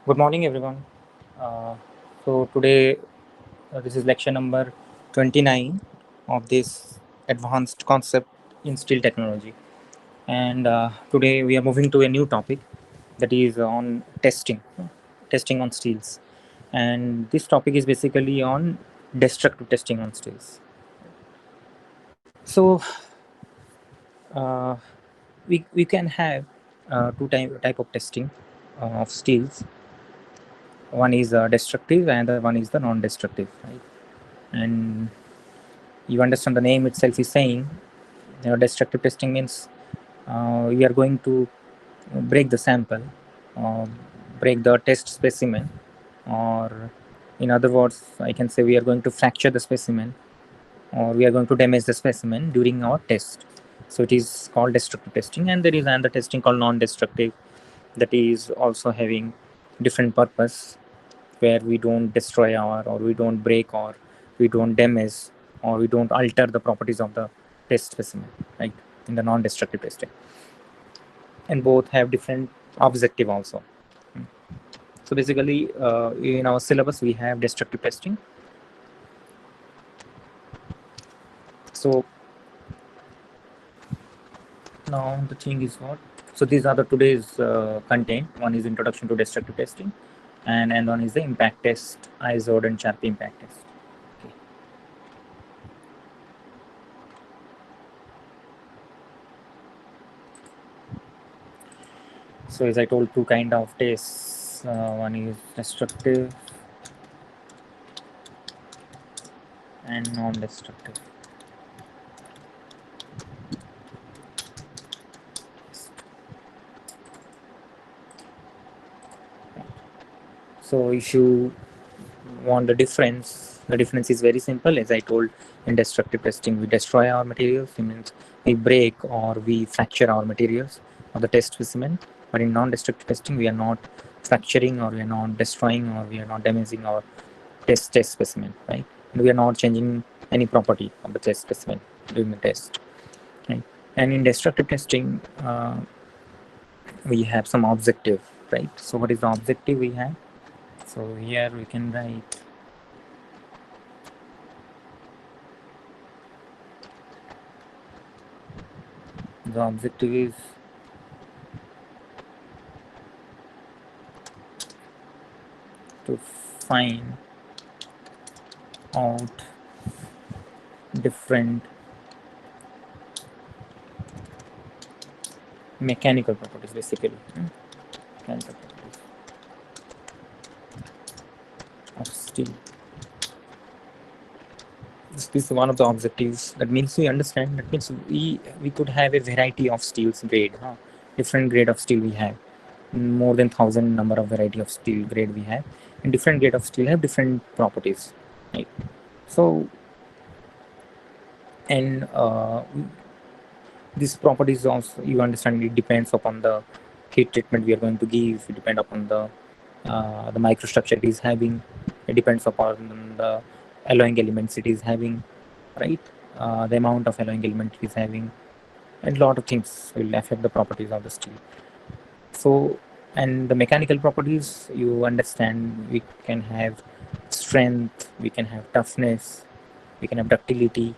Good morning, everyone. Uh, so today, this is lecture number 29 of this advanced concept in steel technology. And today we are moving to a new topic that is on testing on steels. And this topic is basically on destructive testing on steels. So uh, we can have type of testing of steels. One is destructive, and the one is the non-destructive, right? And you understand the name itself is saying destructive testing means we are going to break the sample, uh, break the test specimen, or in other words, I can say we are going to fracture the specimen or we are going to damage the specimen during our test. So it is called destructive testing, and there is another testing called non-destructive that is also having different purpose, where we don't destroy or we don't break or we don't damage or we don't alter the properties of the test specimen, right, in the non-destructive testing. And both have different objective also. So basically in our syllabus we have destructive testing. So now the thing is what, so these are the today's content. One is introduction to destructive testing, and one is the impact test, ISOD and Sharp impact test. Okay. So as I told, two kind of tests. One is destructive and non-destructive. So if you want the difference is very simple. As I told, in destructive testing, we destroy our materials. It means we break or we fracture our materials of the test specimen. But in non-destructive testing, we are not fracturing or we are not destroying or we are not damaging our test specimen, right? And we are not changing any property of the test specimen during the test, right? And in destructive testing, we have some objective, right? So what is the objective we have? So here we can write the objective is to find out different mechanical properties, basically mechanical properties of steel. This is one of the objectives. That means we understand, that means we could have a variety of steels grade, different grade of steel we have, more than 1,000 number of variety of steel grade we have, and different grade of steel have different properties, right? So and these properties also, you understand, it depends upon the heat treatment we are going to give. It depends upon the microstructure it is having. It depends upon the alloying elements it is having, right? The amount of alloying element it is having, and a lot of things will affect the properties of the steel. So, and the mechanical properties, you understand, we can have strength, we can have toughness, we can have ductility,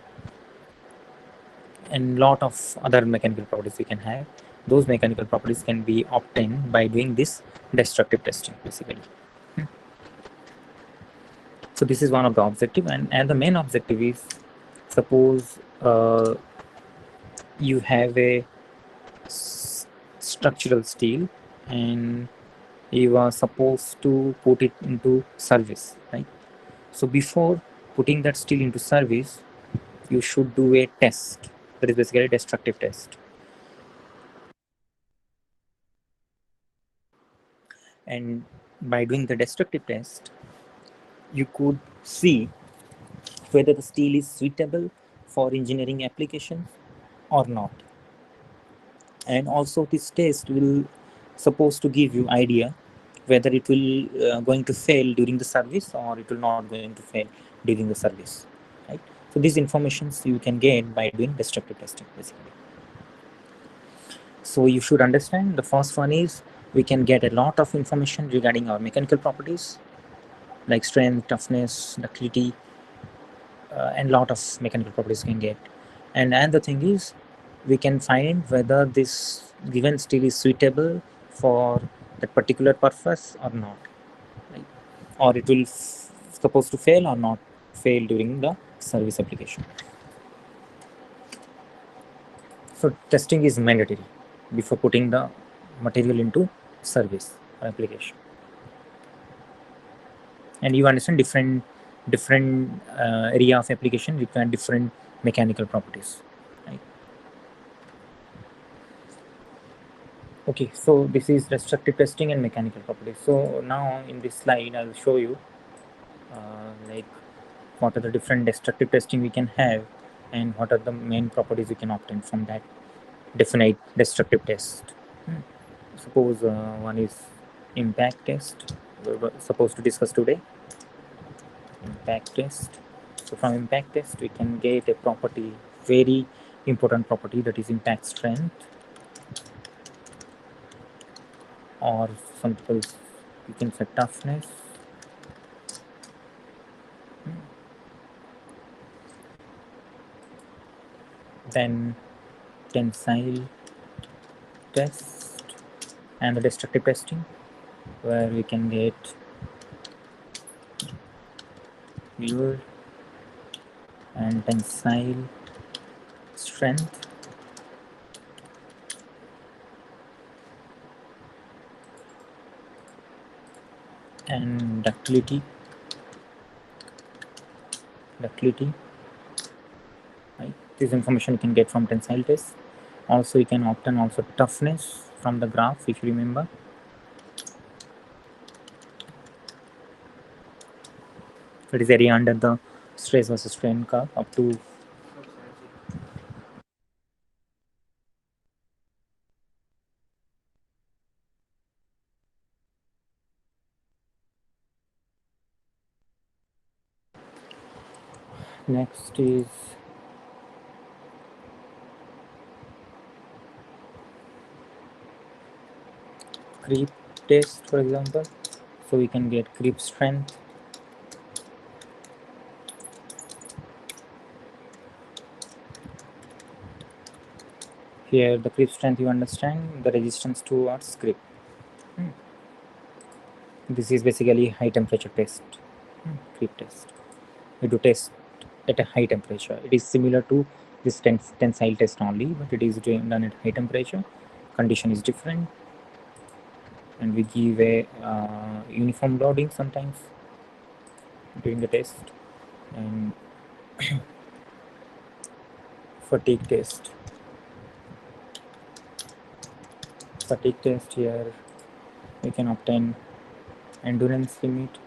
and lot of other mechanical properties we can have. Those mechanical properties can be obtained by doing this destructive testing, basically. So this is one of the objective, and the main objective is, suppose you have a structural steel and you are supposed to put it into service, right? So before putting that steel into service, you should do a test, that is basically a destructive test. And by doing the destructive test, you could see whether the steel is suitable for engineering applications or not. And also this test will supposed to give you idea whether it will going to fail during the service or it will not going to fail during the service, right? So these informations you can get by doing destructive testing, basically. So you should understand, the first one is we can get a lot of information regarding our mechanical properties like strength, toughness, ductility, and lot of mechanical properties can get. And the thing is, we can find whether this given steel is suitable for that particular purpose or not, right? Or it will supposed to fail or not fail during the service application. So testing is mandatory before putting the material into service or application. And you understand different area of application require different mechanical properties, right? Okay, so this is destructive testing and mechanical properties. So now in this slide I'll show you like what are the different destructive testing we can have and what are the main properties we can obtain from that definite destructive test. Suppose one is impact test we were supposed to discuss today. Impact test. So from impact test we can get a property, very important property, that is impact strength, or some people you can say toughness. Then tensile test and the destructive testing, where we can get yield and tensile strength, and ductility, right? This information you can get from tensile test. Also you can obtain also toughness from the graph, if you remember. It is area under the stress versus strain curve up to next is creep test, for example. So we can get creep strength, here the creep strength, you understand the resistance towards creep. This is basically high temperature test. Creep test, we do test at a high temperature. It is similar to this tensile test only, but it is done at high temperature. Condition is different, and we give a uniform loading sometimes during the test. And fatigue test. Here we can obtain endurance limit,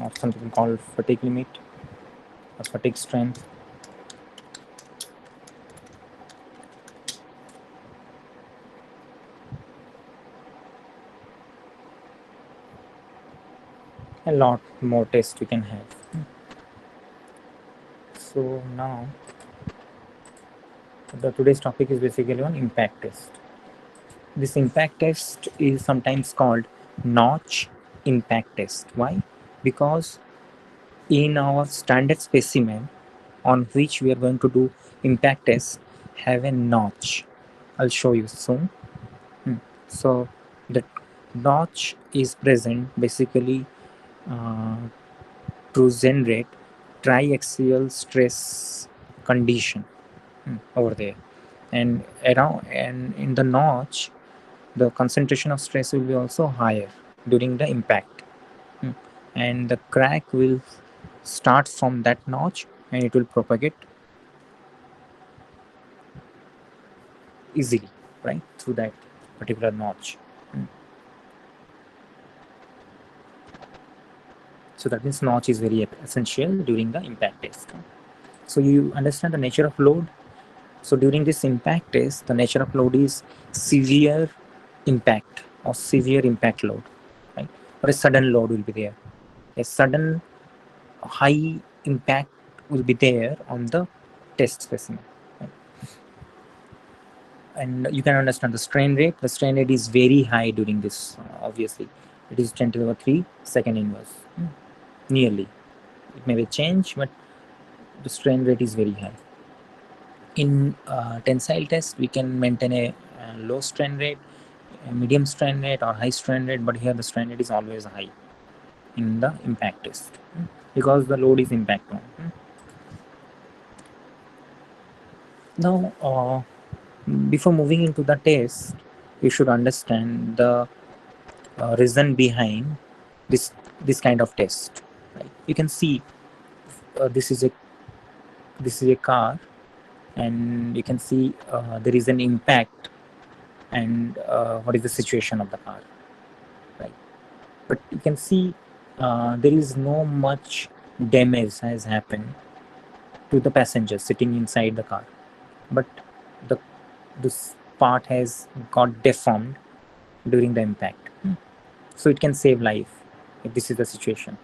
or something called fatigue limit or fatigue strength. A lot more tests we can have. So now today's topic is basically on impact test. This impact test is sometimes called notch impact test. Why? Because in our standard specimen on which we are going to do impact test have a notch. I'll show you soon. So the notch is present basically to generate triaxial stress condition over there, and around and in the notch the concentration of stress will be also higher during the impact. And the crack will start from that notch and it will propagate easily, right, through that particular notch. So that means notch is very essential during the impact test. So you understand the nature of load. So during this impact test, the nature of load is severe impact or severe impact load, right? Or a sudden load will be there. A sudden high impact will be there on the test specimen. Right? and you can understand the strain rate. The strain rate is very high during this. Obviously, it is 10 to the power 3 second inverse. Nearly. It may be change, but the strain rate is very high. In tensile test, we can maintain a low strain rate, a medium strain rate, or high strain rate, but here the strain rate is always high in the impact test because the load is impact on. Now, before moving into the test, you should understand the reason behind this kind of test. Right? You can see this is a car, and you can see there is an impact, and what is the situation of the car, right? But you can see there is no much damage has happened to the passengers sitting inside the car, but the this part has got deformed during the impact. So it can save life if this is the situation.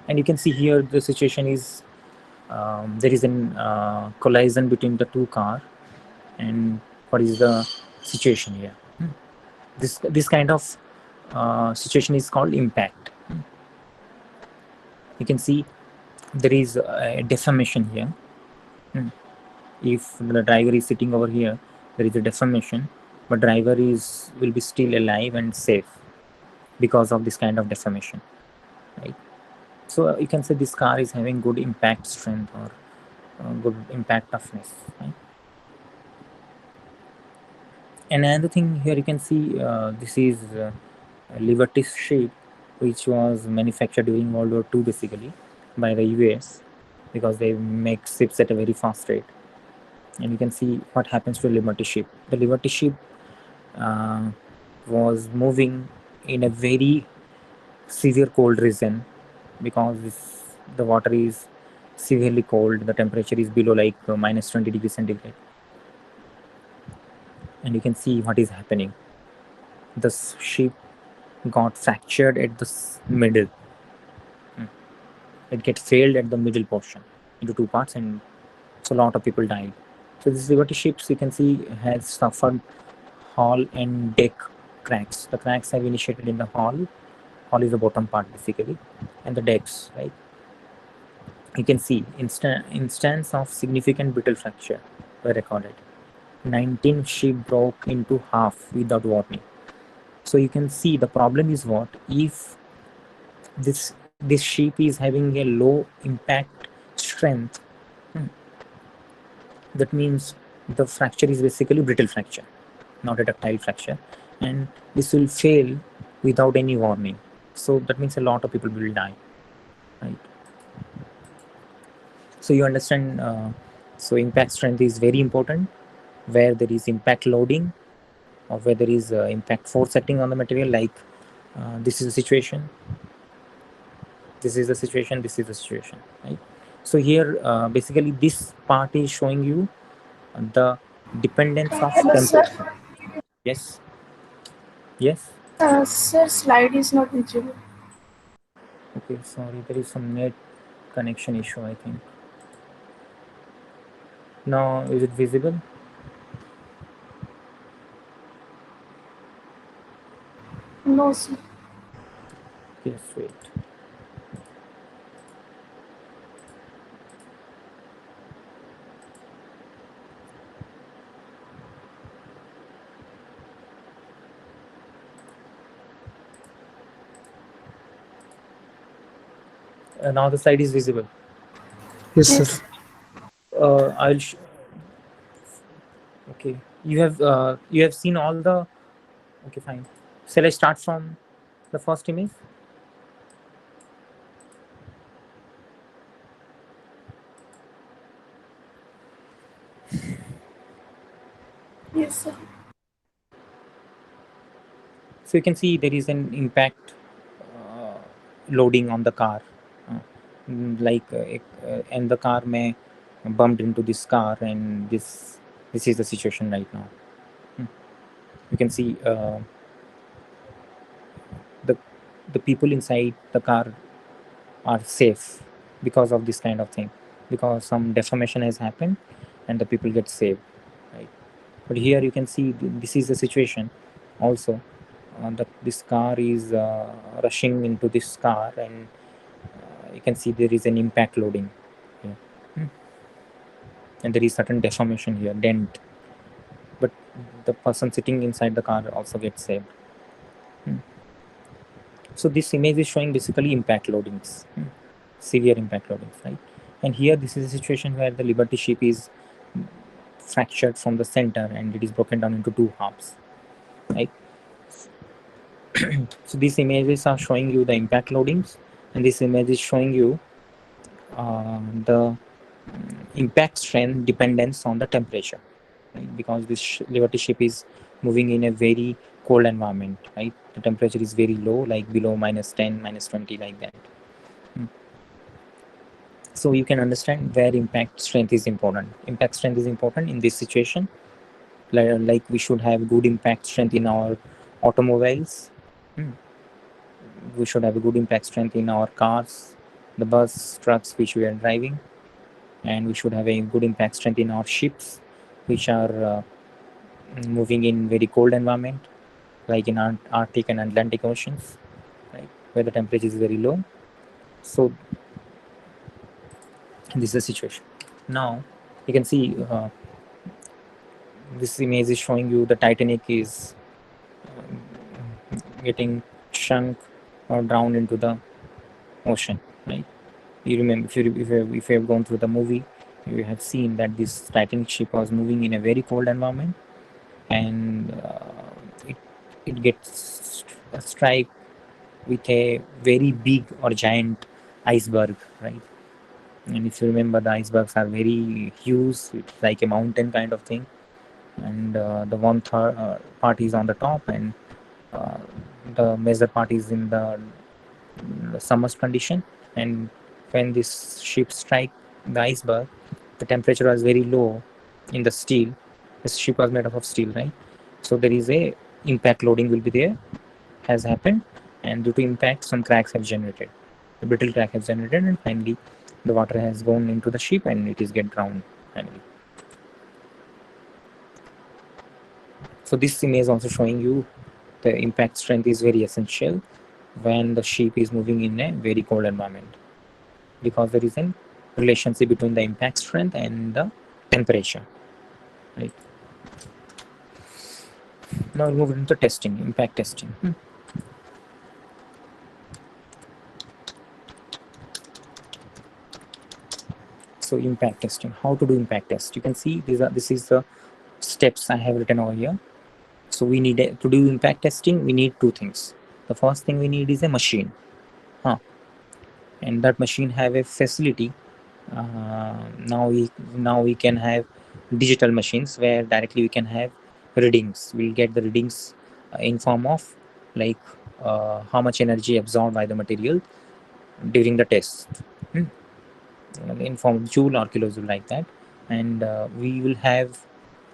And you can see here the situation is there is an collision between the two car, and what is the situation here? This kind of situation is called impact. You can see there is a deformation here. If the driver is sitting over here, there is a deformation, but driver is will be still alive and safe because of this kind of deformation, right? So you can say this car is having good impact strength or good impact toughness, right? And another thing here, you can see this is a Liberty ship which was manufactured during World War II basically by the US, because they make ships at a very fast rate. And you can see what happens to the Liberty ship. The Liberty ship uh, was moving in a very severe cold region because the water is severely cold. The temperature is below like minus 20 degrees centigrade. And you can see what is happening. The ship got fractured at the middle. It gets failed at the middle portion into two parts, and so a lot of people died. So this Liberty ships, you can see, has suffered hull and deck cracks. The cracks have initiated in the hull. Hull is the bottom part basically, and the decks, right? You can see instance of significant brittle fracture were recorded. 19 ship broke into half without warning. So you can see the problem is what if this ship is having a low impact strength. That means the fracture is basically brittle fracture, not a ductile fracture, and this will fail without any warning. So that means a lot of people will die, right? So you understand. So impact strength is very important where there is impact loading or where there is impact force acting on the material. Like this is a situation. This is the situation. This is the situation, right? So here, basically, this part is showing you the dependence of Hello, sir. temperature. Yes, yes. Sir, slide is not visible. Okay, sorry, there is some net connection issue, I think. Now, is it visible? No, sir. Yes, wait. Now the slide is visible. Yes, sir. Yes. I'll. Okay, you have seen all the. Okay, fine. Shall I start from the first image? Yes, sir. So you can see there is an impact loading on the car, uh, and the car may bumped into this car, and this is the situation right now. You can see the the people inside the car are safe because of this kind of thing, because some deformation has happened and the people get saved, right? But here you can see this is the situation also. This car is rushing into this car, and you can see there is an impact loading here. And there is certain deformation here, dent, but the person sitting inside the car also gets saved. So this image is showing basically impact loadings, severe impact loadings, right? And here this is a situation where the Liberty ship is fractured from the center and it is broken down into two halves, right? So these images are showing you the impact loadings, and this image is showing you the impact strength dependence on the temperature, right? Because this Liberty ship is moving in a very cold environment, right? The temperature is very low, like below -10, -20, like that. So you can understand where impact strength is important. Impact strength is important in this situation. Like we should have good impact strength in our automobiles. We should have a good impact strength in our cars, the bus, trucks which we are driving, and we should have a good impact strength in our ships, which are moving in very cold environment, like in Arctic and Atlantic oceans, right, where the temperature is very low. So this is the situation. Now you can see this image is showing you the Titanic is getting sunk or drowned into the ocean, right? You remember, if you have gone through the movie, you have seen that this Titanic ship was moving in a very cold environment, and it it gets strike with a very big or giant iceberg, right? And if you remember, the icebergs are very huge, it's like a mountain kind of thing, and the one third part is on the top, and uh, the major part is in the submerged condition. And when this ship strike the iceberg, the temperature was very low in the steel. This ship was made up of steel, right? So there is a impact loading will be there, has happened, and due to impact some cracks have generated. The brittle crack has generated, and finally the water has gone into the ship and it is get drowned finally. So this image is also showing you the impact strength is very essential when the ship is moving in a very cold environment, because there is a relationship between the impact strength and the temperature, right? Now we'll move into testing, impact testing. So impact testing, how to do impact test? You can see this is the steps I have written over here. So we need to do impact testing, we need two things. The first thing we need is a machine, and that machine have a facility. Now we can have digital machines where directly we can have readings. We'll get the readings in form of like how much energy absorbed by the material during the test, in form of joule or kilojoule, like that. And we will have,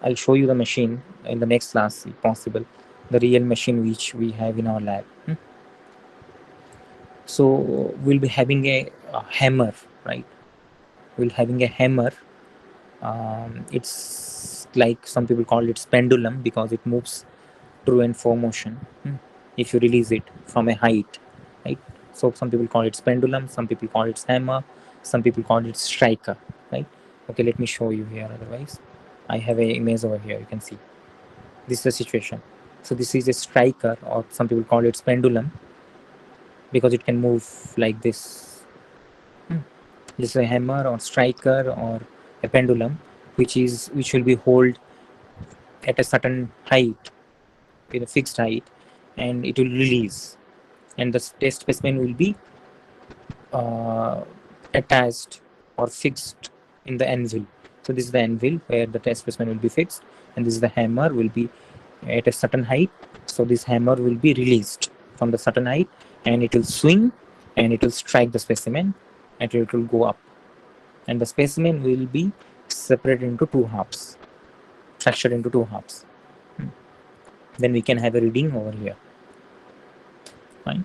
I'll show you the machine in the next class if possible, the real machine which we have in our lab. So we'll be having a hammer, right? We'll having a hammer. It's like some people call it pendulum because it moves through and fro motion if you release it from a height, right? So some people call it pendulum, some people call it hammer, some people call it striker, right? Okay, let me show you here. Otherwise, I have a image over here. You can see this is the situation. So this is a striker, or some people call it pendulum because it can move like this. This is a hammer or striker or a pendulum, which will be hold at a certain height, with a fixed height, and it will release, and the test specimen will be attached or fixed in the anvil. So this is the anvil where the test specimen will be fixed, and this is the hammer will be at a certain height. So this hammer will be released from the certain height, and it will swing, and it will strike the specimen, and it will go up, and the specimen will be separated into two halves, fractured into two halves. Then we can have a reading over here. Fine.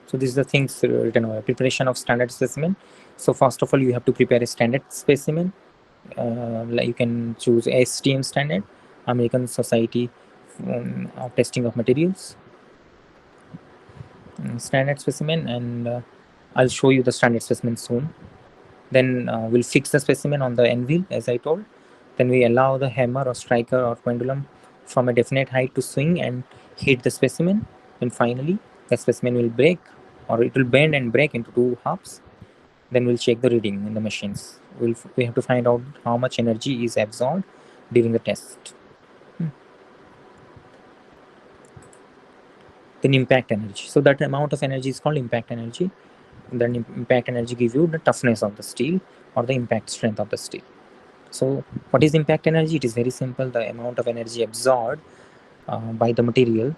So this is the things written over preparation of standard specimen. So first of all, you have to prepare a standard specimen. Like you can choose STM standard, American Society of Testing of Materials. Standard specimen, and I'll show you the standard specimen soon. Then we'll fix the specimen on the anvil, as I told. Then we allow the hammer or striker or pendulum from a definite height to swing and hit the specimen. And finally, the specimen will break, or it will bend and break into two halves. Then we'll check the reading in the machines. We have to find out how much energy is absorbed during the test. Then impact energy. So that amount of energy is called impact energy. Then impact energy gives you the toughness of the steel or the impact strength of the steel. So what is impact energy? It is very simple, the amount of energy absorbed by the material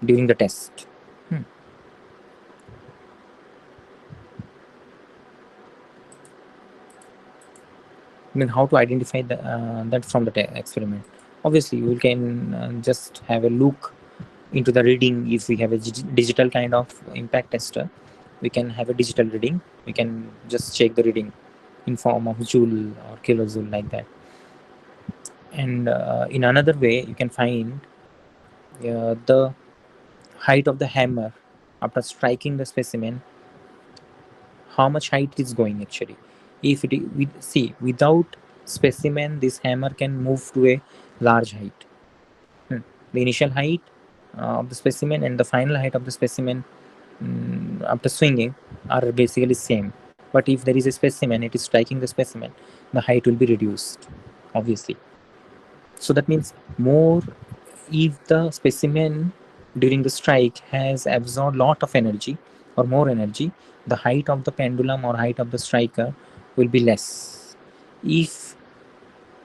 during the test. I mean, how to identify that from the experiment? Obviously, you can just have a look into the reading. If we have a digital kind of impact tester, we can have a digital reading. We can just check the reading in form of joule or kilojoule, like that. And in another way, you can find the height of the hammer after striking the specimen, how much height is going actually. If it we see, without specimen, this hammer can move to a large height. The initial height of the specimen and the final height of the specimen after swinging are basically same. But if there is a specimen, it is striking the specimen, the height will be reduced, obviously. So that means more, if the specimen during the strike has absorbed lot of energy or more energy, the height of the pendulum or height of the striker will be less. If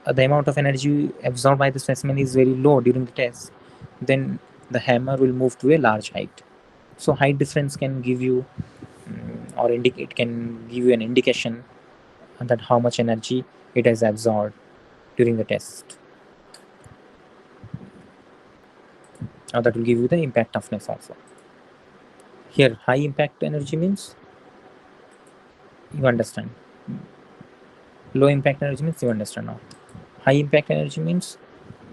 the amount of energy absorbed by the specimen is very low during the test, then the hammer will move to a large height. So height difference can give you or indicate, can give you an indication that how much energy it has absorbed during the test. That will give you the impact toughness also. Here, high impact energy means you understand. Low impact energy means you understand now. High impact energy means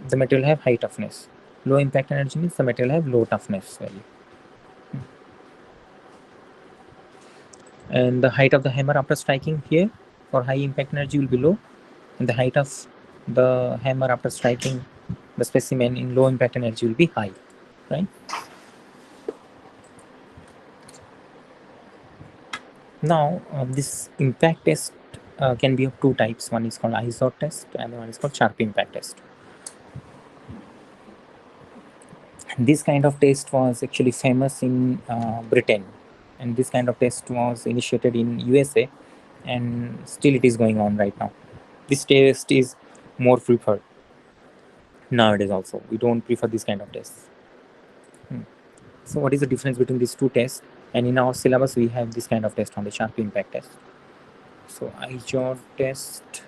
the material have high toughness. Low impact energy means the material have low toughness value. And the height of the hammer after striking here for high impact energy will be low, and the height of the hammer after striking the specimen in low impact energy will be high, right? Now, this impact test can be of two types. One is called ISO test, and one is called sharp impact test. This kind of test was actually famous in Britain, and this kind of test was initiated in USA, and still it is going on right now. This test is more preferred nowadays also. We don't prefer this kind of tests. So what is the difference between these two tests? And in our syllabus we have this kind of test on the sharp impact test. So ISO test.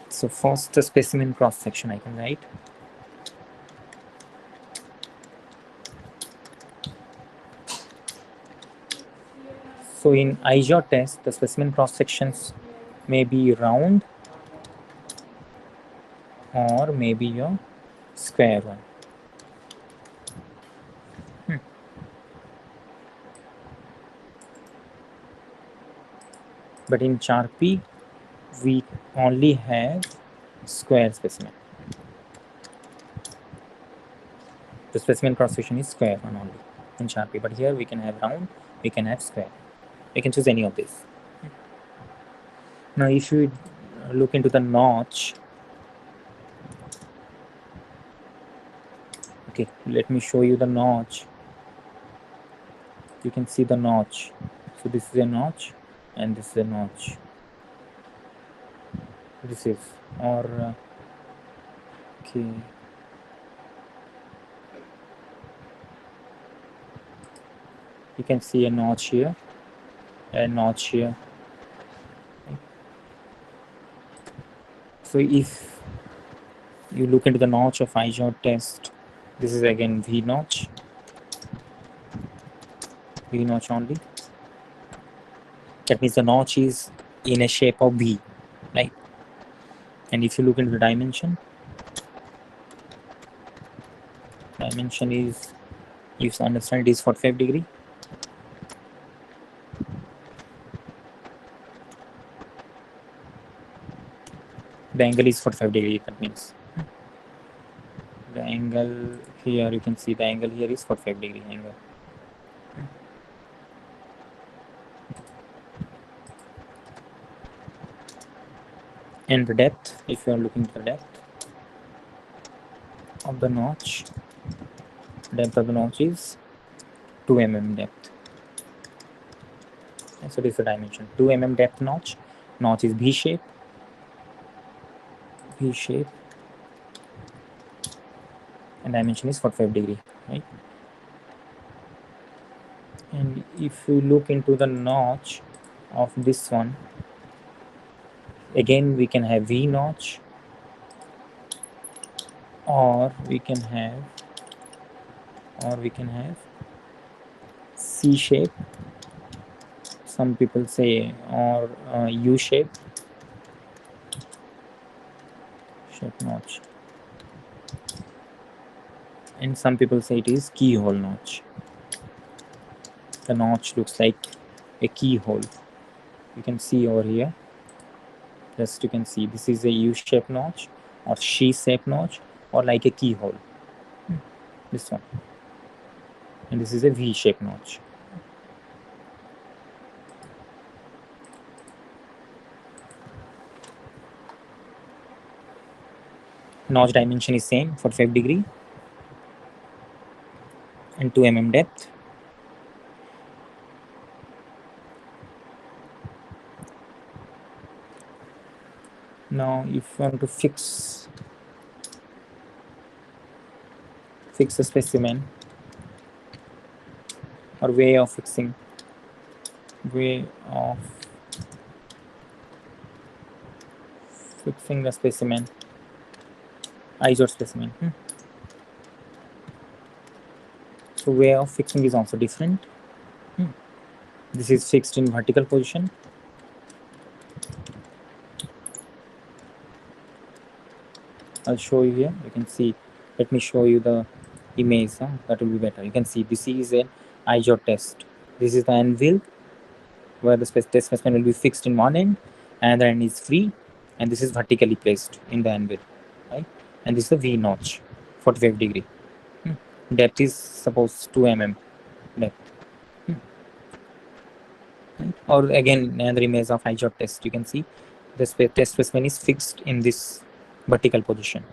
So first, the specimen cross section I can write. So in ISO test, the specimen cross sections may be round or maybe a square one. But in Sharpie, we only have square specimen. The specimen cross section is square one only in Sharpie, but here we can have round, we can have square. We can choose any of these. Now, if you look into the notch, okay, let me show you the notch. You can see the notch. So this is a notch, and this is a notch. This is, or okay. You can see a notch here, a notch here. So if you look into the notch of ISO test, this is again V notch only. That means the notch is in a shape of V, right? And if you look into the dimension, Dimension is, you understand, it is 45 degree. The angle is 45 degree. That means the angle here, you can see the angle here is 45 degree angle. And the depth, if you are looking at the depth of the notch, depth of the notch is 2 mm depth. And so this is the dimension, 2 mm depth notch. Notch is V shape, and dimension is 45 degree, right? And if you look into the notch of this one, again we can have V notch, or we can have C shape, some people say, or U shape notch, and some people say it is keyhole notch. The notch looks like a keyhole. You can see over here, just you can see this is a U-shaped notch or C-shaped notch, or like a keyhole, this one, and this is a V-shaped notch. Notch dimension is same, 45 degree and 2 mm depth. Now if you want to fix the specimen, or way of fixing the specimen, ISO specimen. So way of fixing is also different. This is fixed in vertical position. I'll show you here. You can see. Let me show you the image. That will be better. You can see this is an ISO test. This is the anvil where the test specimen will be fixed in one end, and the end is free, and this is vertically placed in the anvil, right? And this is the V notch, 45 degree. Depth is suppose 2 mm depth. Or again another image of ISO test. You can see the test specimen is fixed in this vertical position.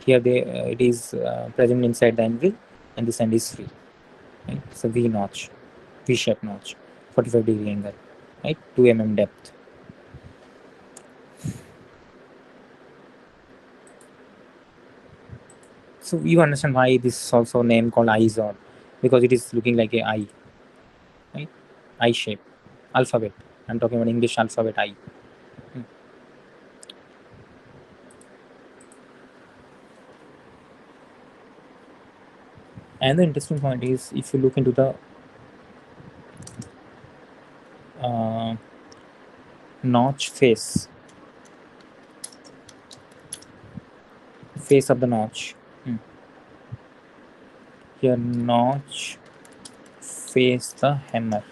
Here it is present inside the anvil, and this end is free. Right? It's a V notch, V-shaped notch, 45 degree angle, right? 2 mm depth. So you understand why this is also named called ISO, because it is looking like a I, right? I shape, alphabet. I'm talking about English alphabet I. And the interesting point is, if you look into the notch face of the notch, here notch face the hammer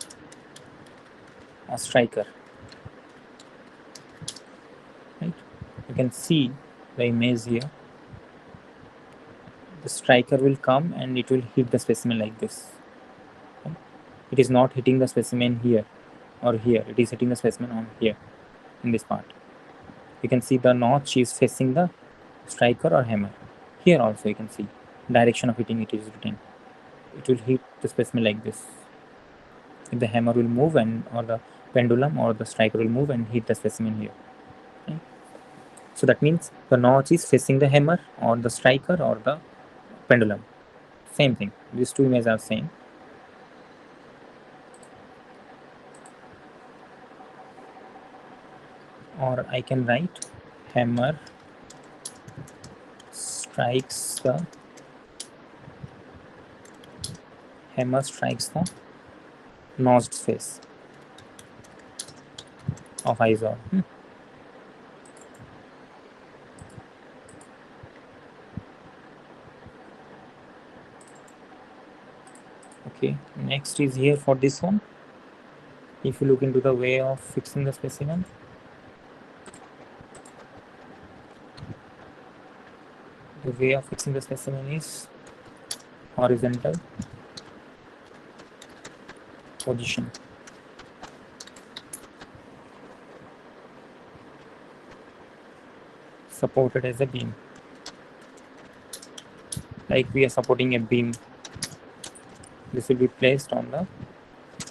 or striker, right? You can see the image here. The striker will come and it will hit the specimen like this. Right? It is not hitting the specimen here or here. It is hitting the specimen on here, in this part. You can see the notch is facing the striker or hammer. Here also you can see direction of hitting it is written. It will hit the specimen like this. If the hammer will move, and or the pendulum or the striker will move and hit the specimen here. Right? So that means the notch is facing the hammer or the striker or the pendulum. Same thing. These two images are same. Or I can write hammer strikes the notched face of ISO. Okay, next is here for this one. If you look into the way of fixing the specimen, the way of fixing the specimen is horizontal position, supported as a beam. Like we are supporting a beam, this will be placed on the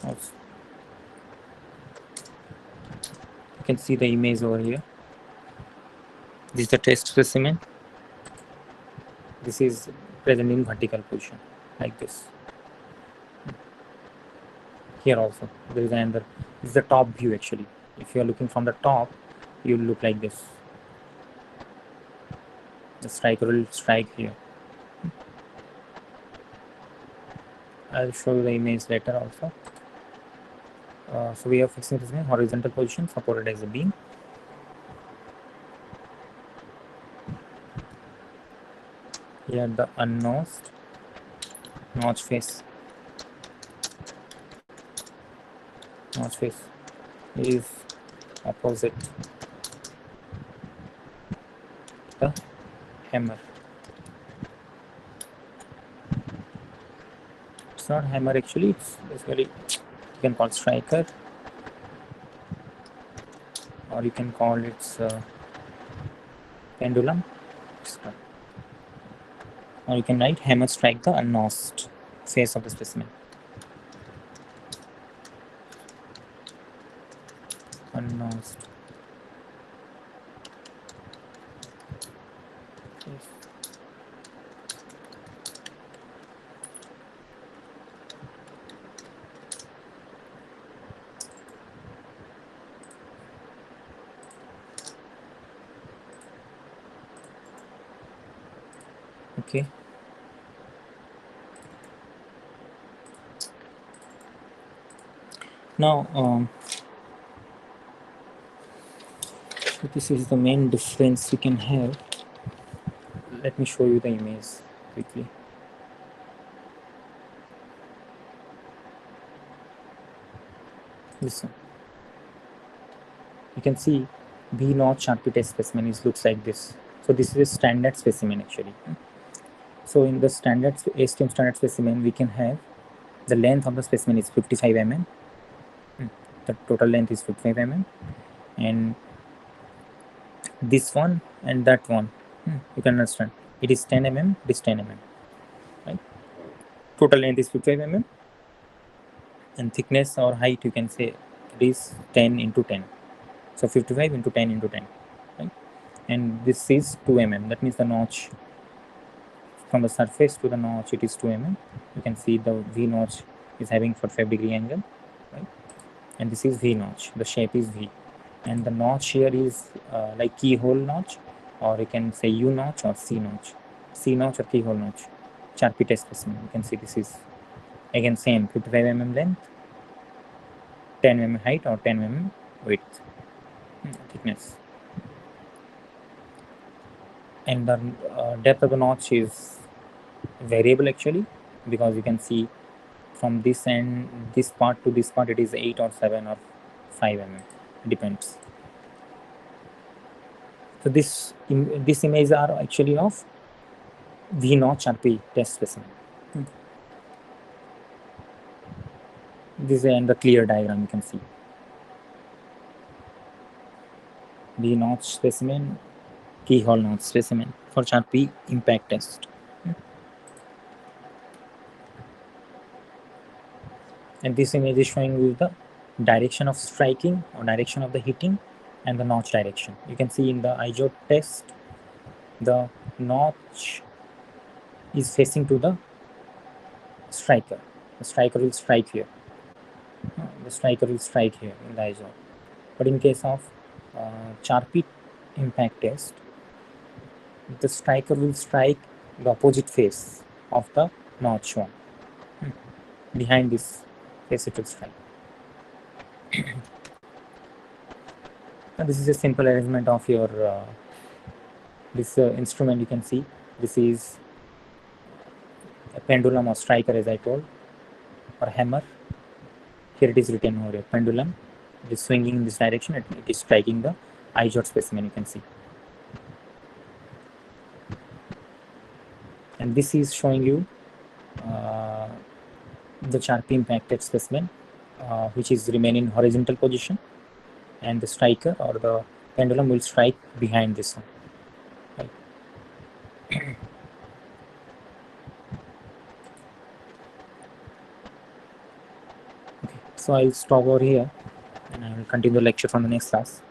house. You can see the image over here. This is the test specimen. This is present in vertical position, like this. Here also there is another. This is the top view actually. If you are looking from the top, you will look like this. The striker will strike here. I'll show you the image later also. So we are fixing this in horizontal position, supported as a beam. Here the unnotched notch face. Notch face is opposite the hammer. It's not hammer actually, it's basically, you can call striker, or you can call it pendulum, or you can write hammer strike the unnotched face of the specimen. Unnotched. Yes. Okay. Now, this is the main difference we can have. Let me show you the image quickly. This one. You can see V0 Sharpie test specimen looks like this. So this is a standard specimen actually. So in the standard ASTM standard specimen, we can have the length of the specimen is 55 mm. The total length is 55 mm, and this one and that one, you can understand, it is 10 mm, it is 10 mm, right? Total length is 55 mm, and thickness or height, you can say it is 10 into 10. So 55 into 10 into 10, right? And this is 2 mm. That means the notch from the surface to the notch, it is 2 mm. You can see the V notch is having 45-degree angle, right? And this is V notch. The shape is V, and the notch here is like keyhole notch, or you can say U notch or C notch. C notch or keyhole notch. Sharpie test specimen. You can see this is again same 55 mm length, 10 mm height or 10 mm width, thickness. And the depth of the notch is variable actually, because you can see from this end, this part to this part, it is 8 or 7 or 5 mm, depends. So this images are actually of V0 Sharpie test specimen. This is in the clear diagram, you can see V0 specimen, keyhole notch specimen for Sharpie impact test. And this image is showing you the direction of striking or direction of the hitting and the notch direction. You can see in the ISO test, the notch is facing to the striker. The striker will strike here. The striker will strike here in the ISO. But in case of Sharpie impact test, the striker will strike the opposite face of the notch one. Behind this face it will strike. Now this is a simple arrangement of your this instrument. You can see this is a pendulum or striker, as I told. or hammer. Here it is written over here, pendulum. It is swinging in this direction. It is striking the eye-jot specimen, you can see. And this is showing you the sharply impacted specimen, which is remain in horizontal position, and the striker or the pendulum will strike behind this one. Right. Okay, so I'll stop over here and I will continue the lecture from the next class.